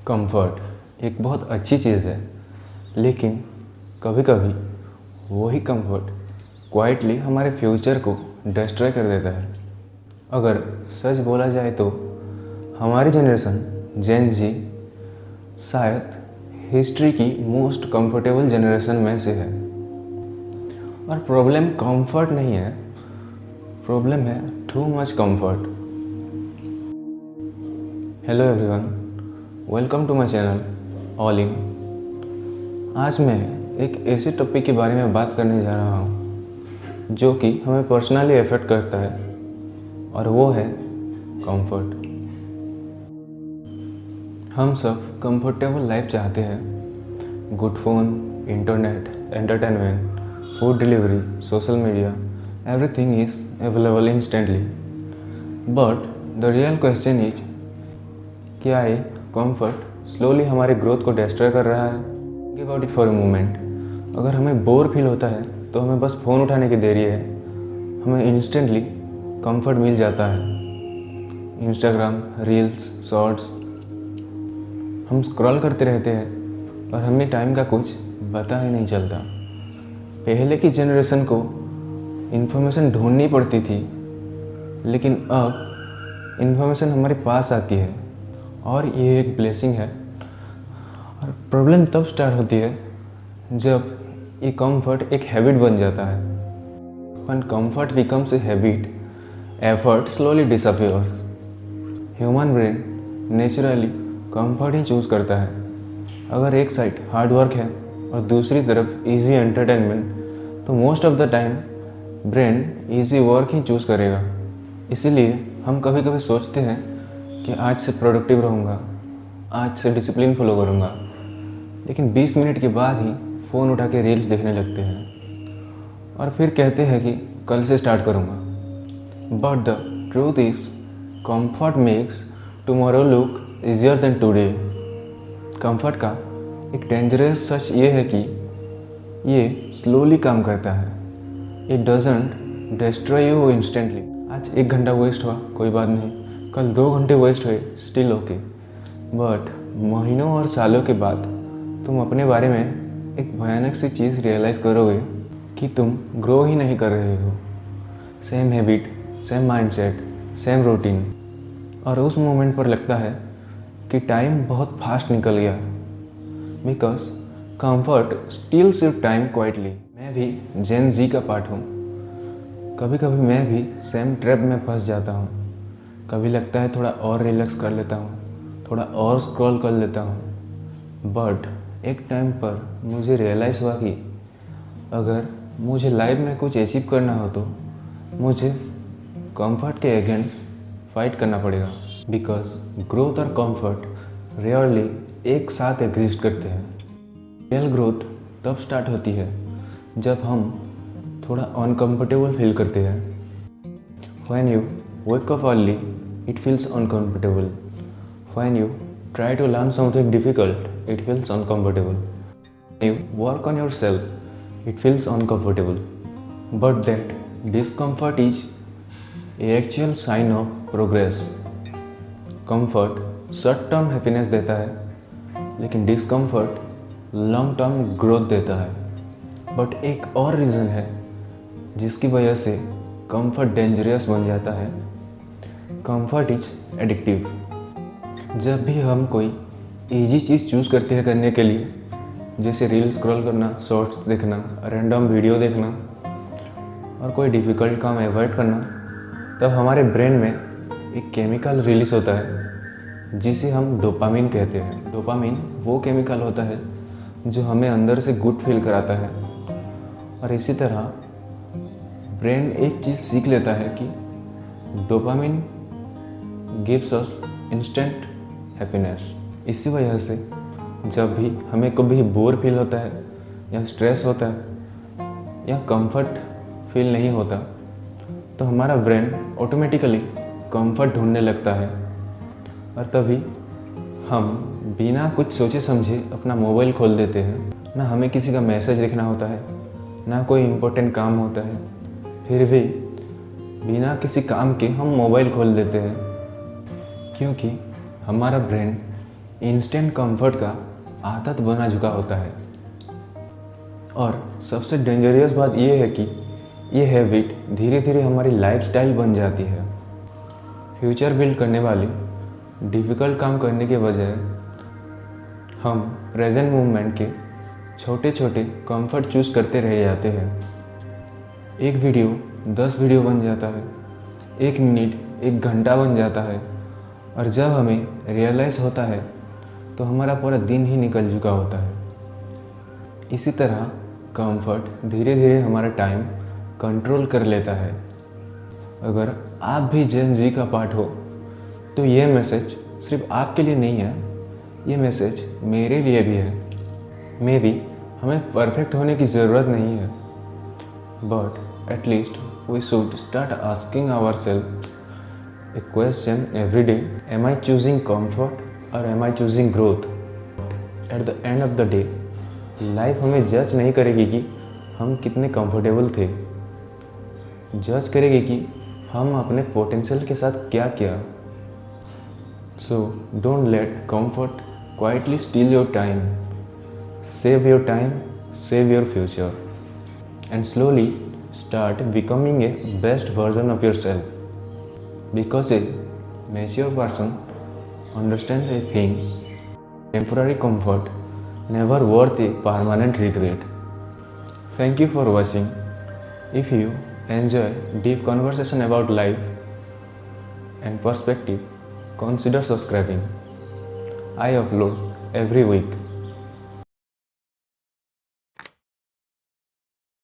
Comfort एक बहुत अच्छी चीज़ है, लेकिन कभी कभी वही कंफर्ट क्वाइटली हमारे फ्यूचर को डिस्ट्रॉय कर देता है। अगर सच बोला जाए तो हमारी जनरेशन जेन जी शायद हिस्ट्री की मोस्ट कंफर्टेबल जनरेशन में से है। और प्रॉब्लम कंफर्ट नहीं है, प्रॉब्लम है too much comfort. Hello everyone, welcome to my channel all in. आज मैं एक ऐसे टॉपिक के बारे में बात करने जा रहा हूँ जो कि हमें पर्सनली अफेक्ट करता है, और वो है कंफर्ट। हम सब कंफर्टेबल लाइफ चाहते हैं। Good phone, internet, entertainment, food delivery, social media, everything is available instantly. But the real question is, क्या ये कंफर्ट स्लोली हमारे ग्रोथ को डिस्ट्रॉय कर रहा है? Think about it for a moment. अगर हमें बोर फील होता है तो हमें बस फ़ोन उठाने की देरी है, हमें इंस्टेंटली कंफर्ट मिल जाता है। इंस्टाग्राम, रील्स, शॉर्ट्स, हम स्क्रॉल करते रहते हैं और हमें टाइम का कुछ पता ही नहीं चलता। पहले की जनरेशन को इन्फॉर्मेशन ढूंढनी पड़ती थी, लेकिन अब इन्फॉर्मेशन हमारे पास आती है, और ये एक ब्लेसिंग है। और प्रॉब्लम तब स्टार्ट होती है जब ये कंफर्ट एक हैबिट बन जाता है। When comfort becomes a habit, effort slowly disappears. Human brain naturally comfort he choose करता है। अगर एक साइड हार्ड वर्क है और दूसरी तरफ इजी एंटरटेनमेंट, तो most of the time brain easy work he choose करेगा। इसीलिए हम कभी कभी सोचते हैं कि आज से प्रोडक्टिव रहूँगा, आज से डिसिप्लिन फॉलो करूँगा, लेकिन 20 मिनट के बाद ही फ़ोन उठा के रील्स देखने लगते हैं और फिर कहते हैं कि कल से स्टार्ट करूँगा। But the truth is, comfort makes tomorrow look easier than today. Comfort का एक डेंजरस सच ये है कि ये स्लोली काम करता है। It doesn't destroy you instantly. आज 1 घंटा वेस्ट हुआ, कोई बात नहीं, कल 2 घंटे वेस्ट हुए, स्टिल ओके। बट महीनों और सालों के बाद तुम अपने बारे में एक भयानक सी चीज़ रियलाइज़ करोगे कि तुम ग्रो ही नहीं कर रहे हो। Same habit, same mindset, same routine. और उस मोमेंट पर लगता है कि टाइम बहुत फास्ट निकल गया, because comfort steals your time quietly. मैं भी जेन जी का पार्ट हूँ। कभी कभी मैं भी सेम ट्रैप में फंस जाता हूँ। कभी लगता है थोड़ा और रिलैक्स कर लेता हूँ, थोड़ा और स्क्रॉल कर लेता हूँ। बट एक टाइम पर मुझे रियलाइज़ हुआ कि अगर मुझे लाइफ में कुछ अचीव करना हो तो मुझे कंफर्ट के अगेंस्ट फाइट करना पड़ेगा। बिकॉज ग्रोथ और कंफर्ट रेयरली एक साथ एग्जिस्ट करते हैं। रियल ग्रोथ तब स्टार्ट होती है जब हम थोड़ा अनकंफर्टेबल फील करते हैं। When you wake up early, it feels uncomfortable. When you try to learn something difficult, it feels uncomfortable. When you work on yourself, it feels uncomfortable. But that discomfort is a actual sign of progress. Comfort short term happiness देता है, लेकिन discomfort long term growth देता है। But एक और reason है जिसकी वजह से कंफर्ट डेंजरस बन जाता है। Comfort is addictive. जब भी हम कोई इजी चीज़ चूज़ करते हैं करने के लिए, जैसे रील स्क्रॉल करना, शॉर्ट्स देखना, रैंडम वीडियो देखना, और कोई डिफ़िकल्ट काम अवॉइड करना, तब हमारे ब्रेन में एक केमिकल रिलीज होता है जिसे हम डोपामिन कहते हैं। डोपामिन वो केमिकल होता है जो हमें अंदर से गुड फील कराता है। और इसी तरह ब्रेन एक चीज़ सीख लेता है कि dopamine gives us instant happiness. इसी वजह से जब भी हमें कभी बोर फील होता है, या स्ट्रेस होता है, या कंफर्ट फील नहीं होता, तो हमारा ब्रेन ऑटोमेटिकली कंफर्ट ढूंढने लगता है। और तभी हम बिना कुछ सोचे समझे अपना मोबाइल खोल देते हैं। ना हमें किसी का मैसेज देखना होता है, ना कोई इम्पोर्टेंट काम होता है, फिर भी बिना किसी काम के हम मोबाइल खोल देते हैं, क्योंकि हमारा ब्रेन इंस्टेंट कंफर्ट का आदत बना चुका होता है। और सबसे डेंजरस बात यह है कि ये हैबिट धीरे धीरे हमारी लाइफस्टाइल बन जाती है। फ्यूचर बिल्ड करने वाली डिफ़िकल्ट काम करने के बजाय हम प्रेजेंट मोमेंट के छोटे छोटे कंफर्ट चूज़ करते रह जाते हैं। एक वीडियो 10 वीडियो बन जाता है, 1 मिनट 1 घंटा बन जाता है, और जब हमें रियलाइज़ होता है तो हमारा पूरा दिन ही निकल चुका होता है। इसी तरह कंफर्ट धीरे धीरे हमारा टाइम कंट्रोल कर लेता है। अगर आप भी जेन जी का पार्ट हो तो ये मैसेज सिर्फ आपके लिए नहीं है, ये मैसेज मेरे लिए भी है। मे बी हमें परफेक्ट होने की ज़रूरत नहीं है, but at least we should start asking ourselves a question every day: am I choosing comfort or am I choosing growth? At the end of the day, life हमें जज नहीं करेगी कि हम कितने कंफर्टेबल थे, जज करेगी कि हम अपने पोटेंशियल के साथ क्या किया। So don't let comfort quietly steel your time. Save your time, save your future, and slowly start becoming a best version of your self. Because a mature person understands a thing, temporary comfort never worth a permanent regret. Thank you for watching. If you enjoy deep conversation about life and perspective, consider subscribing. I upload every week.